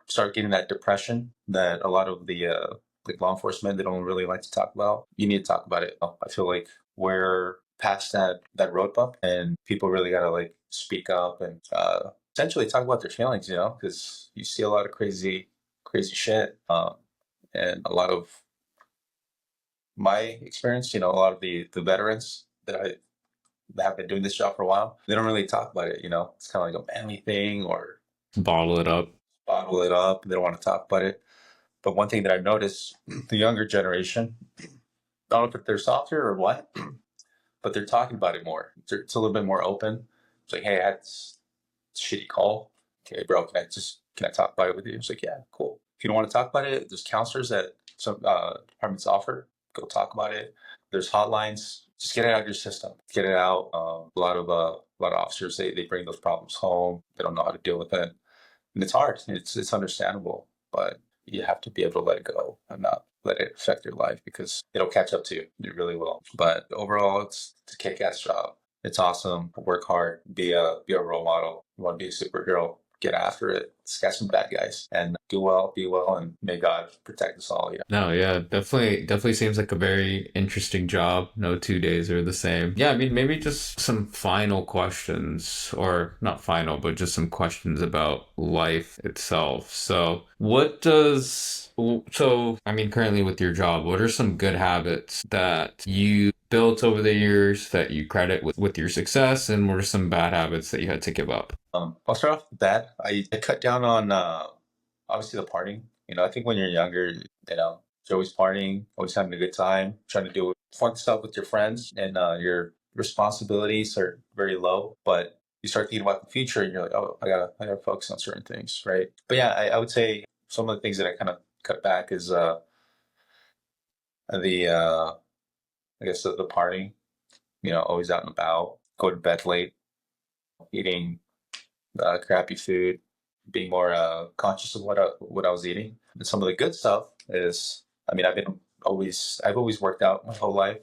start getting that depression that a lot of the like law enforcement they don't really like to talk about, you need to talk about it. I feel like we're past that road bump, and people really gotta like speak up and essentially talk about their feelings, because you see a lot of crazy, crazy shit, and a lot of my experience, a lot of the veterans that have been doing this job for a while, they don't really talk about it. It's kind of like a manly thing or Bottle it up. bottle it up. They don't want to talk about it. But one thing that I've noticed, the younger generation, I don't know if they're softer or what, but they're talking about it more. It's a little bit more open. It's like, hey, I had this shitty call. Okay, bro, can I talk about it with you? It's like, yeah, cool. If you don't want to talk about it, there's counselors that some departments offer. Go talk about it. There's hotlines. Just get it out of your system. Get it out. A lot of officers they bring those problems home. They don't know how to deal with it, and it's hard. It's understandable, but you have to be able to let it go and not let it affect your life because it'll catch up to you. It really will. But overall, it's a kick-ass job. It's awesome. Work hard. Be a role model. You want to be a superhero? Get after it. Catch some bad guys and do well. Be well, and may God protect us all. No, yeah, definitely seems like a very interesting job. No 2 days are the same. Yeah, I mean, maybe just some final questions, or not final, but just some questions about life itself. I mean, currently with your job, what are some good habits that you built over the years that you credit with your success, and what are some bad habits that you had to give up? I'll start off with that. I cut down on obviously the partying. I think when you're younger, you're always partying, always having a good time, trying to do fun stuff with your friends, and your responsibilities are very low. But you start thinking about the future, and you're like, oh, I gotta focus on certain things, right? But yeah, I would say some of the things that I kind of cut back is the I guess the partying. Always out and about, go to bed late, eating crappy food, being more conscious of what I was eating. And some of the good stuff is, I mean, I've always worked out my whole life,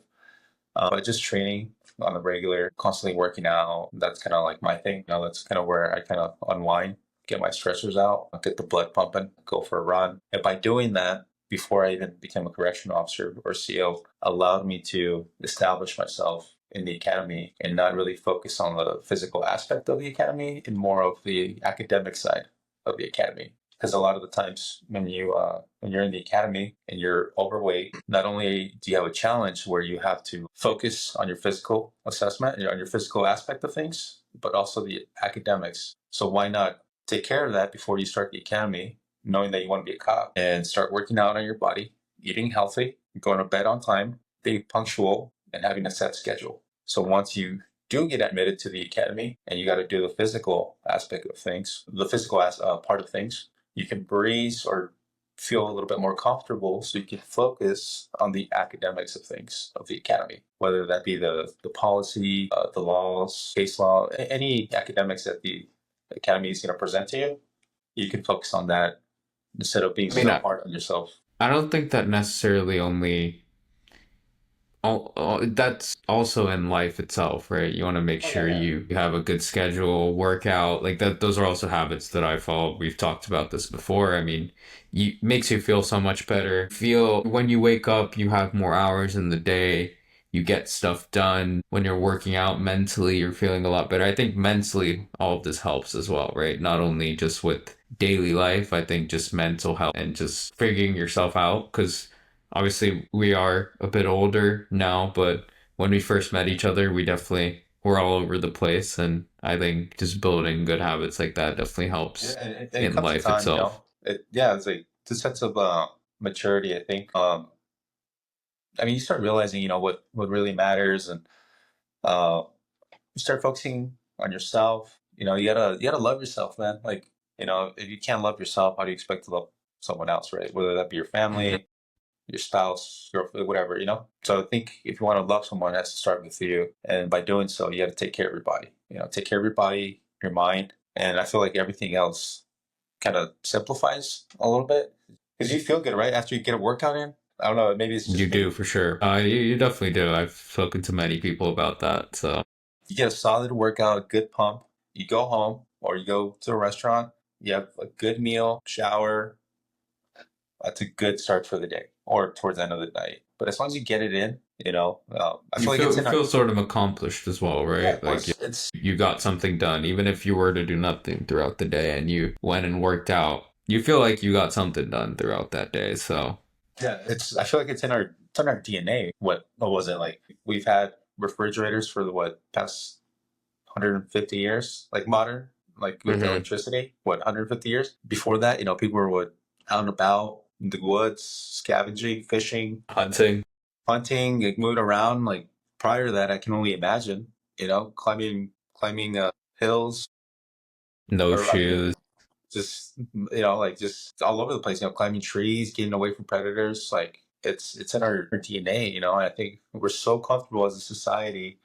but just training on the regular, constantly working out. That's kind of like my thing. That's kind of where I kind of unwind, get my stressors out, get the blood pumping, go for a run. And by doing that, before I even became a correction officer or CO, allowed me to establish myself in the academy and not really focus on the physical aspect of the academy and more of the academic side of the academy. Because a lot of the times when you're in the academy and you're overweight, not only do you have a challenge where you have to focus on your physical assessment and on your physical aspect of things, but also the academics. So why not take care of that before you start the academy, knowing that you want to be a cop, and start working out on your body, eating healthy, going to bed on time, being punctual, and having a set schedule. So once you do get admitted to the academy and you got to do the physical aspect of things, the physical part of things, you can breeze or feel a little bit more comfortable so you can focus on the academics of things of the academy, whether that be the policy, the laws, case law, any academics that the academy is going to present to you, you can focus on that instead of being I mean, so hard on yourself. I don't think that necessarily only that's also in life itself, right? You want to make Oh yeah, sure yeah. you have a good schedule, workout, like that. Those are also habits that I follow. We've talked about this before. I mean, makes you feel so much better. Feel when you wake up, you have more hours in the day. you get stuff done. When you're working out mentally, you're feeling a lot better. I think mentally, all of this helps as well, right? Not only just with daily life, I think just mental health and just figuring yourself out. Because obviously, we are a bit older now, but when we first met each other, we definitely were all over the place. And I think just building good habits like that definitely Yeah, helps and it in comes to life time, you itself. know. Yeah, it's like the sense of maturity. I think. I mean, you start realizing, what really matters, and uh, you start focusing on yourself. You gotta love yourself, man. Like, if you can't love yourself, how do you expect to love someone else, right? Whether that be your Mhm. family, your spouse, girlfriend, whatever. So I think if you want to love someone, it has to start with you, and by doing so, you got to take care of your body. Take care of your body, your mind, and I feel like everything else kind of simplifies a little bit because you feel good, right? After you get a workout in. I don't know. Maybe it's You just do me. for sure. You definitely do. I've spoken to many people about that. So You get a solid workout, a good pump. You go home or you go to a restaurant. You have a good meal, shower. That's a good start for the day or towards the end of the night. But as long as you get it in, I you feel like it's feel in our. feel sort of accomplished as well, Yeah, of right? Like course. It's you got something done, even if you were to do nothing throughout the day and you went and worked out. You feel like you got something done throughout that day. So Yeah, it's. I feel like it's in our DNA. What was it like? We've had refrigerators for the past 150 years, like modern, like with hmm electricity. 150 years before that? People were out and about in the woods, scavenging, fishing, hunting, hunting, like moving around. Like prior to that, I can only imagine. Climbing hills, no or shoes. just like just all over the place. Climbing trees, getting away from predators. Like it's in our DNA. And I think we're so comfortable as a society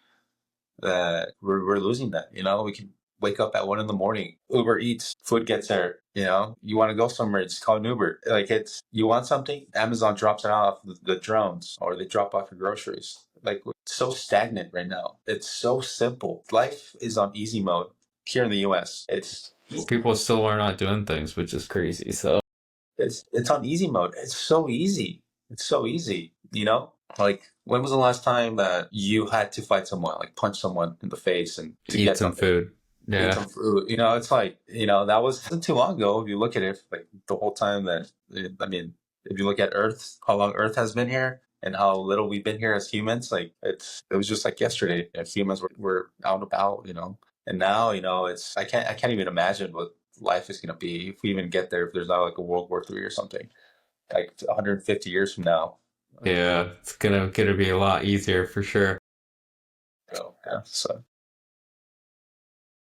that we're losing that. We can wake up at 1 in the morning, Uber Eats, food gets there. You want to go somewhere, just call an Uber. Like you want something, Amazon drops it off the drones, or they drop off your groceries. Like it's so stagnant right now. It's so simple. Life is on easy mode here in the U.S. People still are not doing things, which is crazy. So It's on easy mode. It's so easy. It's so easy. Like when was the last time that you had to fight someone, like punch someone in the face and to eat get some something? food. Eat Yeah, some fruit. It's like, that wasn't too long ago. If you look at it, like the whole time that, I mean, if you look at Earth, how long Earth has been here and how little we've been here as humans, like it was just like yesterday. As humans were out and about. And now, I can't even imagine what life is going to be if we even get there, if there's not like a World War III or something, like 150 years from now. yeah. It's gonna be a lot easier for sure. Yeah. So,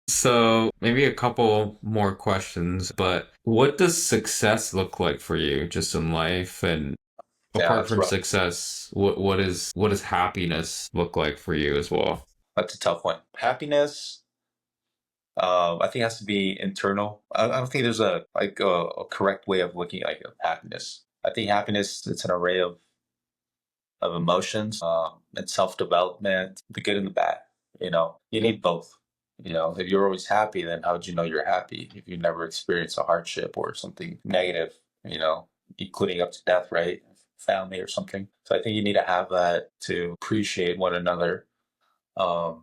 So maybe a couple more questions, but what does success look like for you just in life? And yeah, apart that's from rough. success, what does happiness look like for you as well? That's a tough one. Happiness. I think it has to be internal. I don't think there's a correct way of looking at happiness. I think happiness, it's an array of emotions, and self development, the good and the bad. You need both. If you're always happy, then how would you know you're happy if you never experience a hardship or something negative? You know, including up to death, right? Family or something. So I think you need to have that to appreciate one another. Um,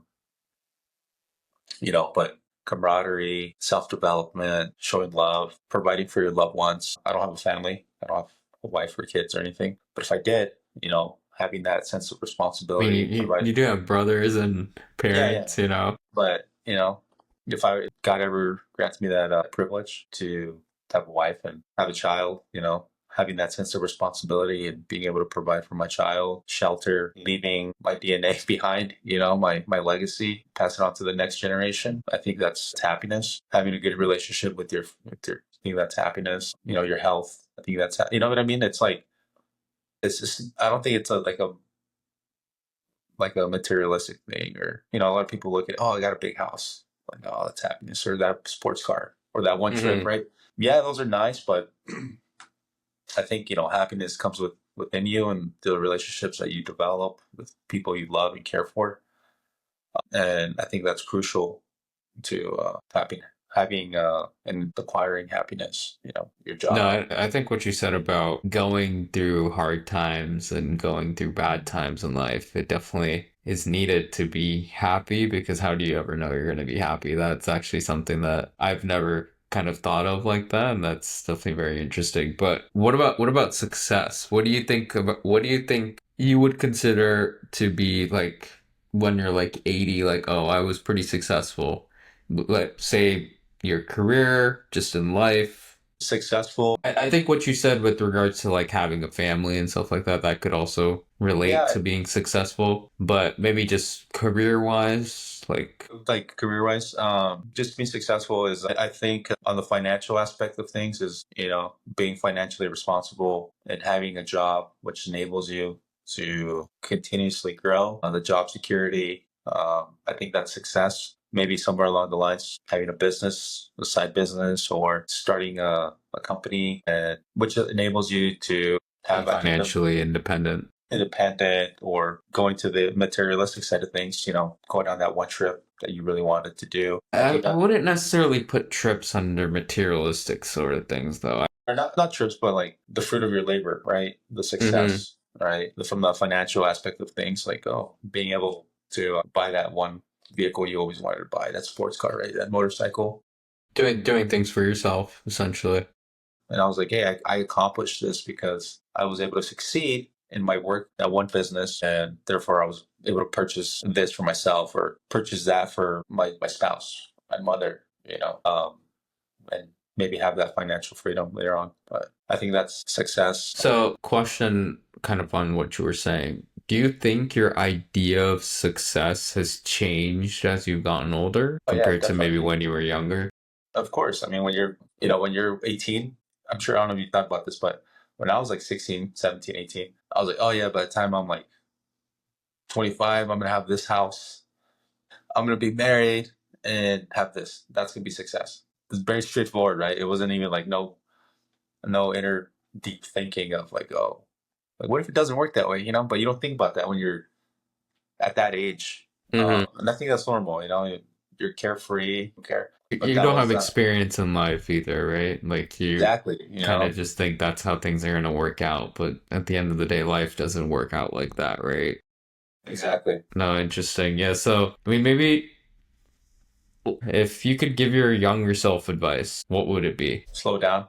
but camaraderie, self development, showing love, providing for your loved ones. I don't have a family, I don't have a wife or kids or anything. But if I did, having that sense of I mean, responsibility, provide. you do have brothers and Yeah, yeah. parents, you know. But, if God ever grants me that privilege to have a wife and have a child, having that sense of responsibility and being able to provide for my child, shelter, leaving my DNA behind, my legacy, pass it on to the next generation. I think that's happiness. Having a good relationship with your, I think that's happiness. Your health. I think that's, you know what I mean? It's like, it's just, I don't think it's like a materialistic thing, or a lot of people look at, oh, I got a big house, like, oh, that's happiness, or that sports car, or that one trip, hmm right? Yeah, those are nice, but I think happiness comes within you and the relationships that you develop with people you love and care for, and I think that's crucial to happiness. having and acquiring happiness. Your No, job. I think what you said about going through hard times and going through bad times in life, it definitely is needed to be happy because how do you ever know you're going to be happy? That's actually something that I've never kind of thought of like that, and that's definitely very interesting. But what about success? What do you think you would consider to be like when you're like 80, like, oh, I was pretty successful. Let's say your career, just in life. Successful. I think what you said with regards to like having a family and stuff like that, that could also relate Yeah, to being successful, but maybe just career wise, like, like career wise, just being successful is, I think, on the financial aspect of things is, being financially responsible and having a job which enables you to continuously grow, the job security. I think that's success. Maybe somewhere along the lines, having a business, a side business, or starting a company, and which enables you to be have, I think, the financially independent. independent, or going to the materialistic side of things, going on that one trip that you really wanted to do. I think I that, wouldn't necessarily put trips under materialistic sort of things, though. or not trips, but like the fruit of your labor, right? The Hmm. success, right? From the financial aspect of things, like, oh, being able to buy that one vehicle you always wanted to buy, that sports car, right? That motorcycle. Doing things for yourself, essentially. And I was like, hey, I accomplished this because I was able to succeed in my work at one business. And therefore, I was able to purchase this for myself, or purchase that for my spouse, my mother, and maybe have that financial freedom later on. But I think that's success. So, question kind of on what you were saying. Do you think your idea of success has changed as you've gotten older Oh, yeah, compared to maybe definitely. when you were younger? Of course. I mean, when you're 18, I'm sure, I don't know if you thought about this, but when I was like 16, 17, 18, I was like, oh, yeah, by the time I'm like 25, I'm going to have this house. I'm gonna be married and have this. That's gonna be success. It's very straightforward, right? It wasn't even like no inner deep thinking of like, oh, like what if it doesn't work that way, But you don't think about that when you're at that age, Hmm. and I think that's normal, You're carefree, you don't care. But You that don't have was experience in life either, right? Like you exactly, kind of just think that's how things are going to work out, but at the end of the day, life doesn't work out like that, right? exactly. No, interesting. Yeah, so I mean, maybe if you could give your younger self advice, what would it be? Slow down,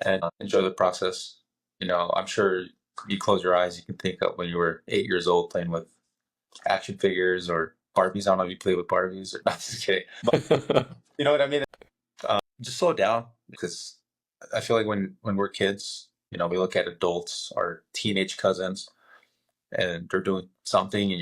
and enjoy the process. I'm sure you close your eyes, you can think of when you were 8 years old playing with action figures or Barbies. I don't know if you play with Barbies or not. Just kidding. But you know what I mean? Just slow down, because I feel like when we're kids, we look at adults, our teenage cousins, and they're doing something, and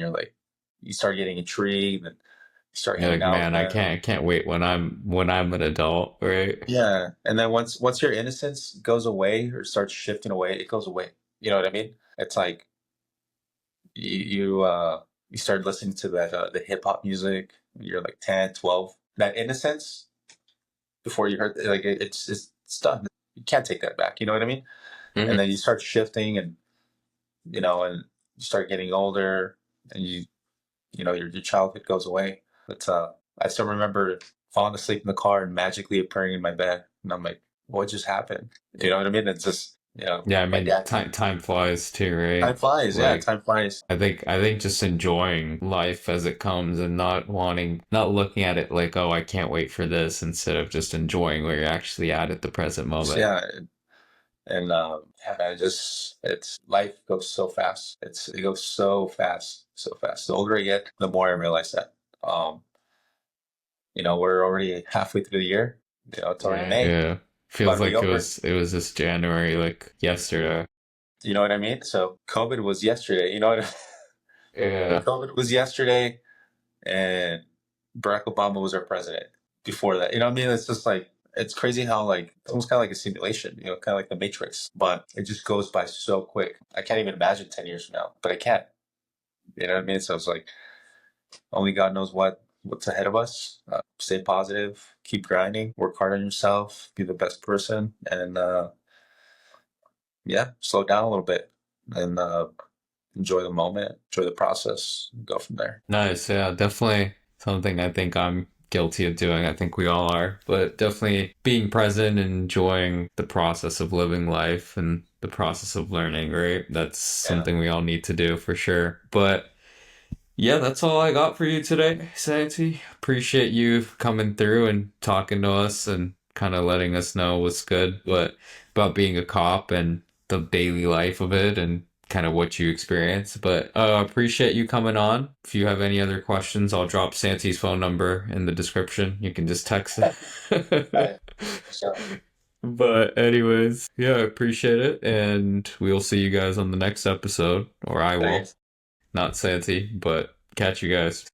you start getting intrigued, and you start You're hanging like, out with man, I them. can't wait when I'm an adult, right? Yeah, and then once your innocence goes away or starts shifting away, it goes away. You know what I mean? It's like you start listening to the hip hop music when you're like 10, 12. That innocence before you heard, like, it's done. You can't take that back. You know what I mean? And Hmm. then you start shifting, and you start getting older, and your childhood goes away. But I still remember falling asleep in the car and magically appearing in my bed, and I'm like, what just happened? You know what I mean? It's just, Yeah, I my mean, dad came. time flies too, Time right? flies. Yeah, Like, time flies. I think just enjoying life as it comes and not looking at it like, oh, I can't wait for this, instead of just enjoying where you're actually at the present moment. Yeah, and yeah, it's life goes so fast. It goes so fast, so fast. The older I get, the more I realize that. Um, we're already halfway through the year. It's already Yeah, May, yeah. about Feels to be like over. it was this January, like yesterday. You know what I mean? So COVID was yesterday. You know what? Yeah. COVID was yesterday, and Barack Obama was our president before that. You know what I mean? It's just like, it's crazy how, like, it's almost kind of like a simulation. Kind of like the Matrix, but it just goes by so quick. I can't even imagine 10 years from now, but I can. You know what I mean? So it's like only God knows what's ahead of us. Stay positive, keep grinding, work hard on yourself, be the best person, and yeah, slow down a little bit, and enjoy the moment, enjoy the process, and go from there. Nice. Yeah, definitely something I think I'm guilty of doing. I think we all are, but definitely being present and enjoying the process of living life and the process of learning, right? That's Yeah. something we all need to do for sure. But yeah, that's all I got for you today, Santi. Appreciate you coming through and talking to us and kind of letting us know what's good, what about being a cop and the daily life of it and kind of what you experience. But appreciate you coming on. If you have any other questions, I'll drop Santi's phone number in the description. You can just text All it. right. So, But anyways, yeah, I appreciate it, and we'll see you guys on the next episode, or I will. thanks. Not Santi, but catch you guys.